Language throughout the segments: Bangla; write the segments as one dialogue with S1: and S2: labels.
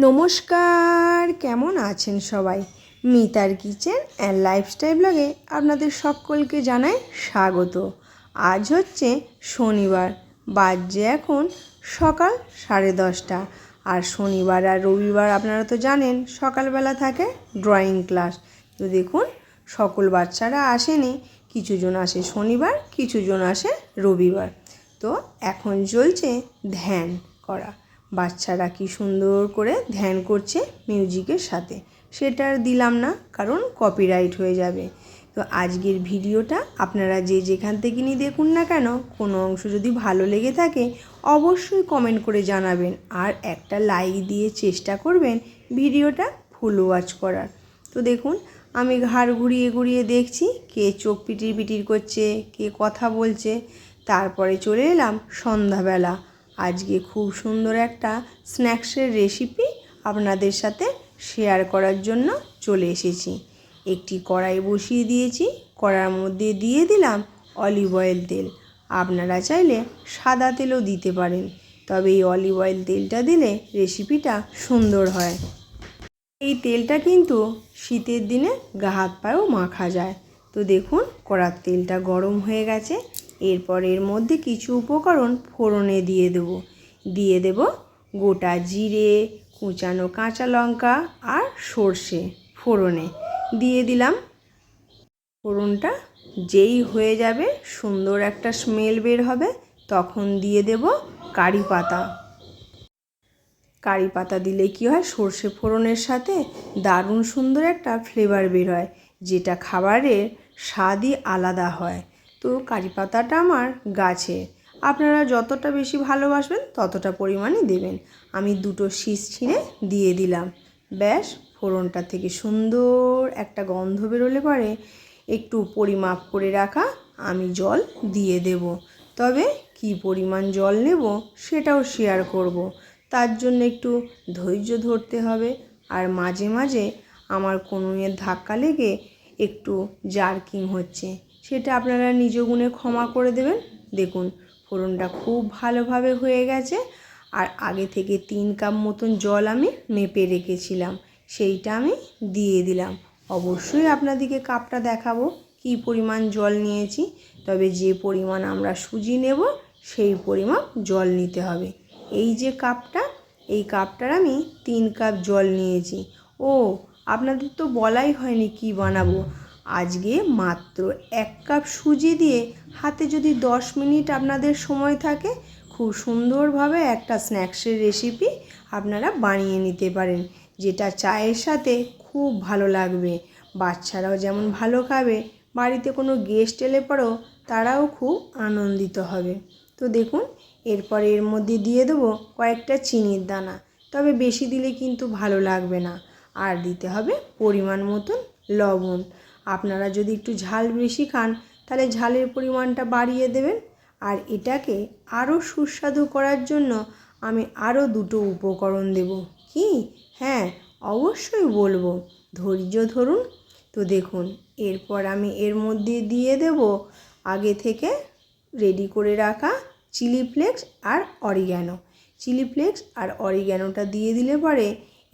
S1: নমস্কার, কেমন আছেন সবাই? মিতার কিচেন অ্যান্ড লাইফস্টাইল ব্লগে আপনাদের সকলকে জানাই স্বাগত। আজ হচ্ছে শনিবার, বাজে এখন সকাল 10:30। আর শনিবার আর রবিবার আপনারা তো জানেন সকালবেলা থাকে ড্রয়িং ক্লাস। তো দেখুন, সকল বাচ্চারা আসেনি, কিছুজন আসে শনিবার, কিছুজন আসে রবিবার। তো এখন চলছে ধ্যান করা। বাচ্চারা কি সুন্দর করে ধ্যান করছে মিউজিকের সাথে, সেটা আর দিলাম না, কারণ কপিরাইট হয়ে যাবে। তো আজকের ভিডিওটা আপনারা যে যেখান থেকে নিয়ে দেখুন না কেন, কোনো অংশ যদি ভালো লেগে থাকে অবশ্যই কমেন্ট করে জানাবেন, আর একটা লাইক দিয়ে চেষ্টা করবেন ভিডিওটা ফুল ওয়াচ করার। তো দেখুন, আমি ঘাড় ঘুরিয়ে ঘুরিয়ে দেখছি কে চোখ পিটির পিটির করছে, কে কথা বলছে। তারপরে চলে এলাম সন্ধ্যাবেলা। আজকে খুব সুন্দর একটা স্ন্যাক্সের রেসিপি আপনাদের সাথে শেয়ার করার জন্য চলে এসেছি। একটি কড়াই বসিয়ে দিয়েছি, কড়ার মধ্যে দিয়ে দিলাম অলিভ অয়েল তেল। আপনারা চাইলে সাদা তেলও দিতে পারেন, তবে এই অলিভ অয়েল তেলটা দিলে রেসিপিটা সুন্দর হয়। এই তেলটা কিন্তু শীতের দিনে গা হাত পায়েও মাখা যায়। তো দেখুন, কড়ার তেলটা গরম হয়ে গেছে। এরপর এর মধ্যে কিছু উপকরণ ফোড়নে দিয়ে দেব গোটা জিরে, কুচানো কাঁচা লঙ্কা আর সর্ষে ফোড়নে দিয়ে দিলাম। ফোড়নটা যেই হয়ে যাবে, সুন্দর একটা স্মেল বের হবে, তখন দিয়ে দেব কারি পাতা। কারি পাতা দিলে কি হয়, সর্ষে ফোড়নের সাথে দারুণ সুন্দর একটা ফ্লেভার বের হয়, যেটা খাবারের স্বাদই আলাদা হয়। তো কারি পাতাটা আমার গাছে, আপনারা যতটা বেশি ভালোবাসবেন ততটা পরিমাণে দেবেন। আমি 2টো শীষ ছিঁড়ে দিয়ে দিলাম। ব্যাস, ফোড়নটা থেকে সুন্দর একটা গন্ধ বেরোলে পরে একটু পরিমাপ করে রাখা আমি জল দিয়ে দেব। তবে কি পরিমাণ জল নেব সেটাও শেয়ার করব। তার জন্য একটু ধৈর্য ধরতে হবে, আর মাঝে মাঝে আমার কনুইয়ের ধাক্কা লেগে একটু জার্কিং হচ্ছে, সেটা আপনারা নিজ গুণে ক্ষমা করে দেবেন। দেখুন, ফোড়নটা খুব ভালোভাবে হয়ে গেছে। আর আগে থেকে 3 কাপ মতন জল আমি মেপে রেখেছিলাম, সেইটা আমি দিয়ে দিলাম। অবশ্যই আপনাদেরকে কাপটা দেখাবো কী পরিমাণ জল নিয়েছি, তবে যে পরিমাণ আমরা সুজি নেব সেই পরিমাণ জল নিতে হবে। এই যে কাপটা, এই কাপটার আমি 3 কাপ জল নিয়েছি। ও, আপনাদের তো বলাই হয়নি কি বানাবো। আজকে মাত্র 1 কাপ সুজি দিয়ে হাতে যদি 10 মিনিট আপনাদের সময় থাকে, খুব সুন্দরভাবে একটা স্ন্যাক্সের রেসিপি আপনারা বানিয়ে নিতে পারেন, যেটা চায়ের সাথে খুব ভালো লাগবে। বাচ্চারাও যেমন ভালো খাবে, বাড়িতে কোনো গেস্ট এলে পরেও তারাও খুব আনন্দিত হবে। তো দেখুন, এরপরে এর মধ্যে দিয়ে দেবো কয়েকটা চিনির দানা, তবে বেশি দিলে কিন্তু ভালো লাগবে না। আর দিতে হবে পরিমাণ মতন লবণ। আপনারা যদি একটু ঝাল বেশি খান তাহলে ঝালের পরিমাণটা বাড়িয়ে দেবেন। আর এটাকে আরও সুস্বাদু করার জন্য আমি আরও 2টো উপকরণ দেব। কি? হ্যাঁ, অবশ্যই বলবো, ধৈর্য ধরুন। তো দেখুন, এরপর আমি এর মধ্যে দিয়ে দেব আগে থেকে রেডি করে রাখা চিলি ফ্লেক্স আর অরিগ্যানো। চিলি ফ্লেক্স আর অরিগ্যানোটা দিয়ে দিলে পরে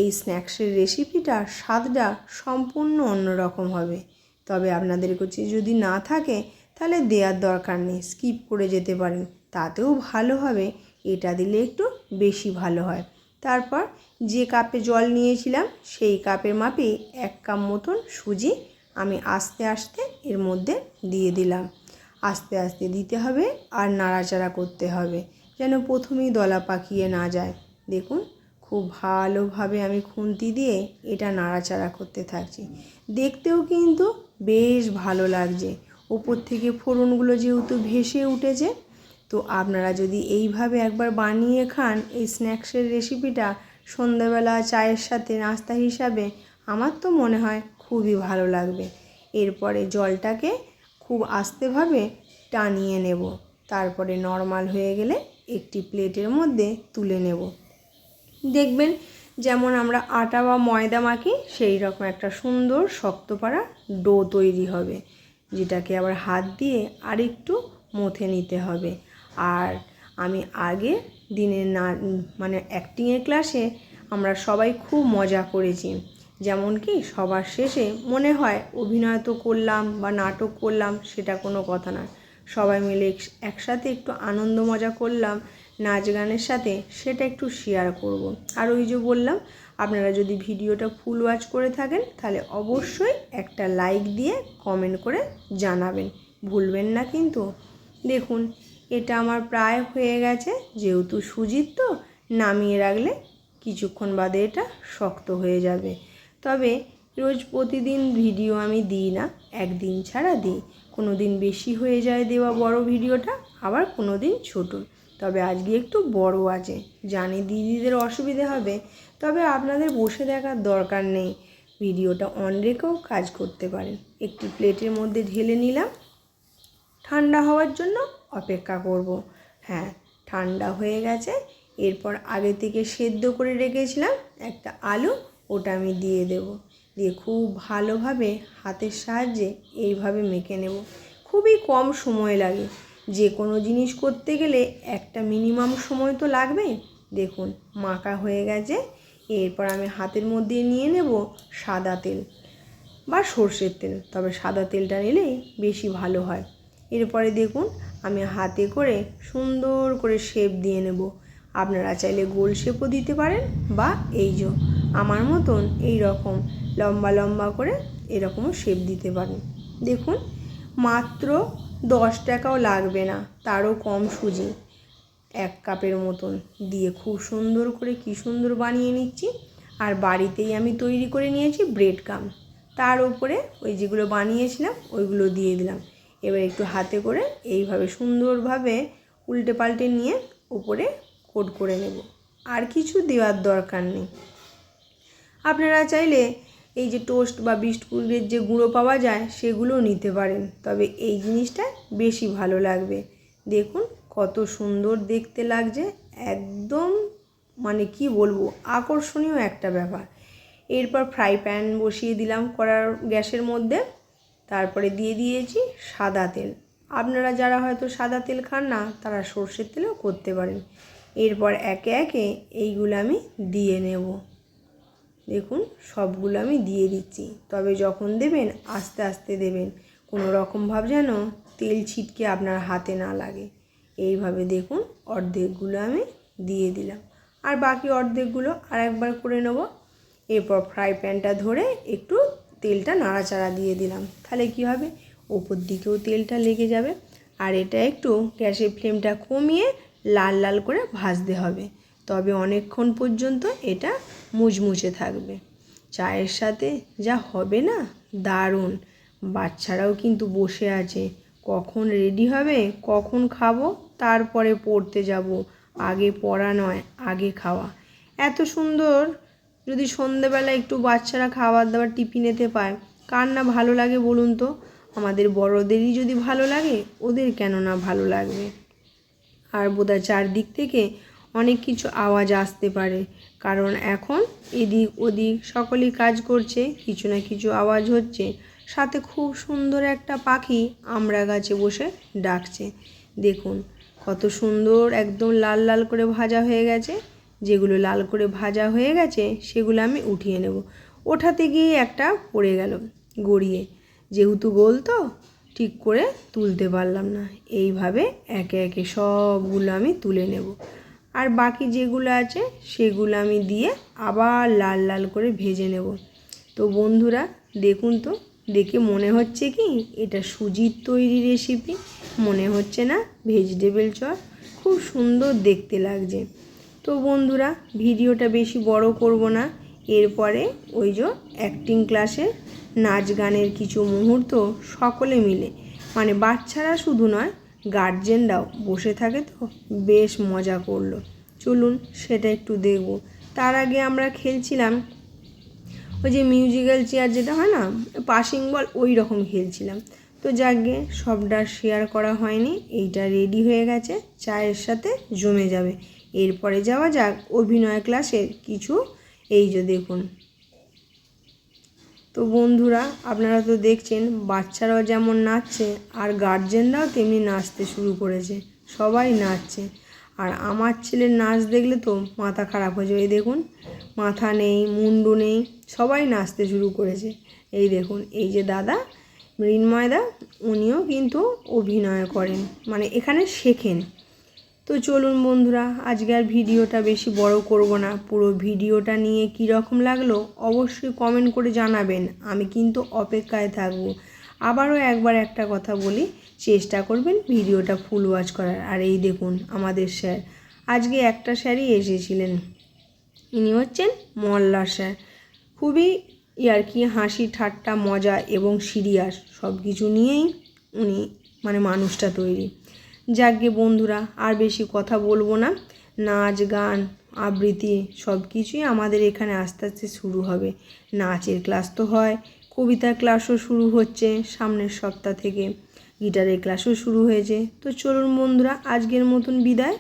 S1: এই স্ন্যাক্সের রেসিপিটার স্বাদটা সম্পূর্ণ অন্যরকম হবে। তবে আপনাদের কাছে যদি না থাকে তাহলে দেওয়ার দরকার নেই, স্কিপ করে যেতে পারেন, তাতেও ভালো হবে। এটা দিলে একটু বেশি ভালো হয়। তারপর যে কাপে জল নিয়েছিলাম সেই কাপের মাপে 1 কাপ মতন সুজি আমি আস্তে আস্তে এর মধ্যে দিয়ে দিলাম। আস্তে আস্তে দিতে হবে আর নাড়াচাড়া করতে হবে, যেন প্রথমেই দলা পাকিয়ে না যায়। দেখুন, খুব ভালোভাবে আমি খুন্তি দিয়ে এটা নাড়াচাড়া করতে থাকছি। দেখতেও কিন্তু বেশ ভালো লাগছে, ওপর থেকে ফোড়নগুলো যেহেতু ভেসে উঠেছে। তো আপনারা যদি এইভাবে একবার বানিয়ে খান এই স্ন্যাক্সের রেসিপিটা সন্ধ্যাবেলা চায়ের সাথে নাস্তা হিসাবে, আমার তো মনে হয় খুবই ভালো লাগবে। এরপরে জলটাকে খুব আস্তেভাবে টানিয়ে নেব, তারপরে নরমাল হয়ে গেলে একটি প্লেটের মধ্যে তুলে নেব। দেখবেন যেমন আমরা আটা বা ময়দা মাখি সেই রকম একটা সুন্দর শক্ত পাড়া ডো তৈরি হবে, যেটাকে আবার হাত দিয়ে আরেকটু মথে নিতে হবে। আর আমি আগে দিনে না অ্যাক্টিংয়ের ক্লাসে আমরা সবাই খুব মজা করেছি। যেমন কি সবার শেষে মনে হয় অভিনয় তো করলাম বা নাটক করলাম, সেটা কোনো কথা নয়। সবাই মিলে একসাথে একটু আনন্দ মজা করলাম নাচ গানের সাথে, সেটা একটু শেয়ার করব। আর ওই যে বললাম, আপনারা যদি ভিডিওটা ফুল ওয়াচ করে থাকেন তাহলে অবশ্যই একটা লাইক দিয়ে কমেন্ট করে জানাবেন, ভুলবেন না কিন্তু। দেখুন, এটা আমার প্রায় হয়ে গেছে। যেহেতু সুজির তো, নামিয়ে রাখলে কিছুক্ষণ বাদে এটা শক্ত হয়ে যাবে। তবে রোজ প্রতিদিন ভিডিও আমি দিই না, একদিন ছাড়া দিই। কোনো দিন বেশি হয়ে যায় দেওয়া বড় ভিডিওটা, আবার কোনো দিন ছোটো। তবে আজকে একটু বড় আছে, জানি দিদিদের অসুবিধে হবে, তবে আপনাদের বসে দেখার দরকার নেই, ভিডিওটা অন রেখেও কাজ করতে পারেন। একটি প্লেটের মধ্যে ঢেলে নিলাম, ঠান্ডা হওয়ার জন্য অপেক্ষা করব। হ্যাঁ, ঠান্ডা হয়ে গেছে। এরপর আগে থেকে সেদ্ধ করে রেখেছিলাম একটা আলু, ওটা আমি দিয়ে দেব। দিয়ে খুব ভালোভাবে হাতের সাহায্যে এইভাবে মেখে নেব। খুবই কম সময় লাগে, যে কোনো জিনিস করতে গেলে একটা মিনিমাম সময় তো লাগবে। দেখুন, মাখা হয়ে গেছে। এরপর আমি হাতের মধ্যে নিয়ে নেব সাদা তেল বা সর্ষের তেল, তবে সাদা তেলটা নিলেই বেশি ভালো হয়। এরপরে দেখুন, আমি হাতে করে সুন্দর করে শেপ দিয়ে নেব। আপনারা চাইলে গোল শেপও দিতে পারেন, বা এই যে আমার মতন এই রকম লম্বা লম্বা করে এরকমও শেপ দিতে পারেন। দেখুন, মাত্র 10 টাকাও লাগবে না, তারও কম সুজি 1 কাপের মতন দিয়ে খুব সুন্দর করে কি সুন্দর বানিয়ে নিচ্ছি। আর বাড়িতেই আমি তৈরি করে নিয়েছি ব্রেড ক্রাম্ব, তার উপরে ওই যেগুলো বানিয়েছিলাম ওইগুলো দিয়ে দিলাম। এবার একটু হাতে করে এইভাবে সুন্দরভাবে উল্টে পাল্টে নিয়ে উপরে কোট করে নেব। আর কিছু দেওয়ার দরকার নেই। আপনারা চাইলে এই যে টোস্ট বা বিস্কুটের যে গুঁড়ো পাওয়া যায় সেগুলোও নিতে পারেন, তবে এই জিনিসটা বেশি ভালো লাগবে। দেখুন কত সুন্দর দেখতে লাগছে, একদম মানে কি বলবো, আকর্ষণীয় একটা ব্যাপার। এরপর ফ্রাই প্যান বসিয়ে দিলাম কড়ার গ্যাসের মধ্যে, তারপরে দিয়ে দিয়েছি সাদা তেল। আপনারা যারা হয়তো সাদা তেল খান না, তারা সর্ষের তেলেও করতে পারেন। এরপর একে একে এইগুলো আমি দিয়ে নেব। দেখুন, সবগুলো আমি দিয়ে দিচ্ছি, তবে যখন দেবেন আস্তে আস্তে দেবেন, কোনো রকমভাবে যেন তেল ছিটকে আপনার হাতে না লাগে। এইভাবে দেখুন, অর্ধেকগুলো আমি দিয়ে দিলাম, আর বাকি অর্ধেকগুলো আরেকবার করে নেব। এরপর ফ্রাই প্যানটা ধরে একটু তেলটা নাড়াচাড়া দিয়ে দিলাম, তাহলে কি হবে, ওপর দিকেও তেলটা লেগে যাবে। আর এটা একটু গ্যাসের ফ্লেমটা কমিয়ে লাল লাল করে ভাজতে হবে, তবে অনেকক্ষণ পর্যন্ত এটা মুচমুচে থাকবে। চায়ের সাথে যা হবে না, দারুণ। বাচ্চারাও কিন্তু বসে আছে, কখন রেডি হবে, কখন খাবো, তারপরে পড়তে যাব। আগে পড়া নয়, আগে খাওয়া। এত সুন্দর যদি সন্ধেবেলা একটু বাচ্চারা খাবার দাবার টিফিনেতে পায়, কার না ভালো লাগে বলুন তো? আমাদের বড়দেরই যদি ভালো লাগে, ওদের কেন না ভালো লাগবে। আর বোধহয় চারদিক থেকে অনেক কিছু আওয়াজ আসতে পারে, কারণ এখন এদিক ওদিক সকলেই কাজ করছে, কিছু না কিছু আওয়াজ হচ্ছে। সাথে খুব সুন্দর একটা পাখি আমড়া গাছে বসে ডাকছে। দেখুন কত সুন্দর, একদম লাল লাল করে ভাজা হয়ে গেছে। যেগুলো লাল করে ভাজা হয়ে গেছে সেগুলো আমি উঠিয়ে নেব। ওঠাতে গিয়ে একটা পড়ে গেল গড়িয়ে, যেহেতু গোল তো ঠিক করে তুলতে পারলাম না। এইভাবে একে একে সবগুলো আমি তুলে নেব, আর বাকি যেগুলো আছে সেগুলো আমি দিয়ে আবার লাল লাল করে ভেজে নেব। তো বন্ধুরা দেখুন তো, দেখে মনে হচ্ছে কি এটা সুজির তৈরি রেসিপি? মনে হচ্ছে না? ভেজিটেবল চপ খুব সুন্দর দেখতে লাগছে। তো বন্ধুরা, ভিডিওটা বেশি বড় করব না। এরপরে ওই যে অ্যাক্টিং ক্লাসের নাচ গানের কিছু মুহূর্ত সকলে মিলে, মানে বাচ্চারা শুধু নয়, গার্জেনরাও বসে থাকে, তো বেশ মজা করলো। চলুন সেটা একটু দেখব। তার আগে আমরা খেলছিলাম ওই যে মিউজিক্যাল চেয়ার যেটা হয় না, পাসিং বল, ওই রকম খেলছিলাম। তো যাকগে, সবটা শেয়ার করা হয়নি। এইটা রেডি হয়ে গেছে, চায়ের সাথে জমে যাবে। এরপরে যাওয়া যাক অভিনয় ক্লাসের কিছু। এই যে দেখুন, তো বন্ধুরা আপনারা তো দেখছেন বাচ্চারাও যেমন নাচছে, আর গার্জেনরাও তেমনি নাচতে শুরু করেছে, সবাই নাচছে। আর আমার ছেলের নাচ দেখলে তো মাথা খারাপ হয়ে যায়। এই দেখুন, মাথা নেই, মুন্ডু নেই, সবাই নাচতে শুরু করেছে। এই দেখুন, এই যে দাদা মৃন্ময়দা, উনিও কিন্তু অভিনয় করেন, মানে এখানে শেখেন। তো চলুন বন্ধুরা, আজকে আর ভিডিওটা বেশি বড় করব না। পুরো ভিডিওটা নিয়ে কী রকম লাগলো অবশ্যই কমেন্ট করে জানাবেন, আমি কিন্তু অপেক্ষায় থাকব। আবারও একবার একটা কথা বলি, চেষ্টা করবেন ভিডিওটা ফুল ওয়াচ করার। আর এই দেখুন আমাদের স্যার, আজকে একটা স্যারই এসেছিলেন, ইনি হচ্ছেন মল্লার স্যার। খুবই ইয়ার্কি, হাসি ঠাট্টা, মজা এবং সিরিয়াস সব কিছু নিয়েই উনি মানে মানুষটা তৈরি। যাকগে বন্ধুরা, আর বেশি কথা বলবো না। নাচ গান আবৃত্তি সব কিছুই আমাদের এখানে আস্তে আস্তে শুরু হবে। নাচের ক্লাস তো হয়, কবিতার ক্লাসও শুরু হচ্ছে সামনের সপ্তাহ থেকে, গিটারের ক্লাসও শুরু হয়েছে। তো চলুন বন্ধুরা, আজকের মতন বিদায়।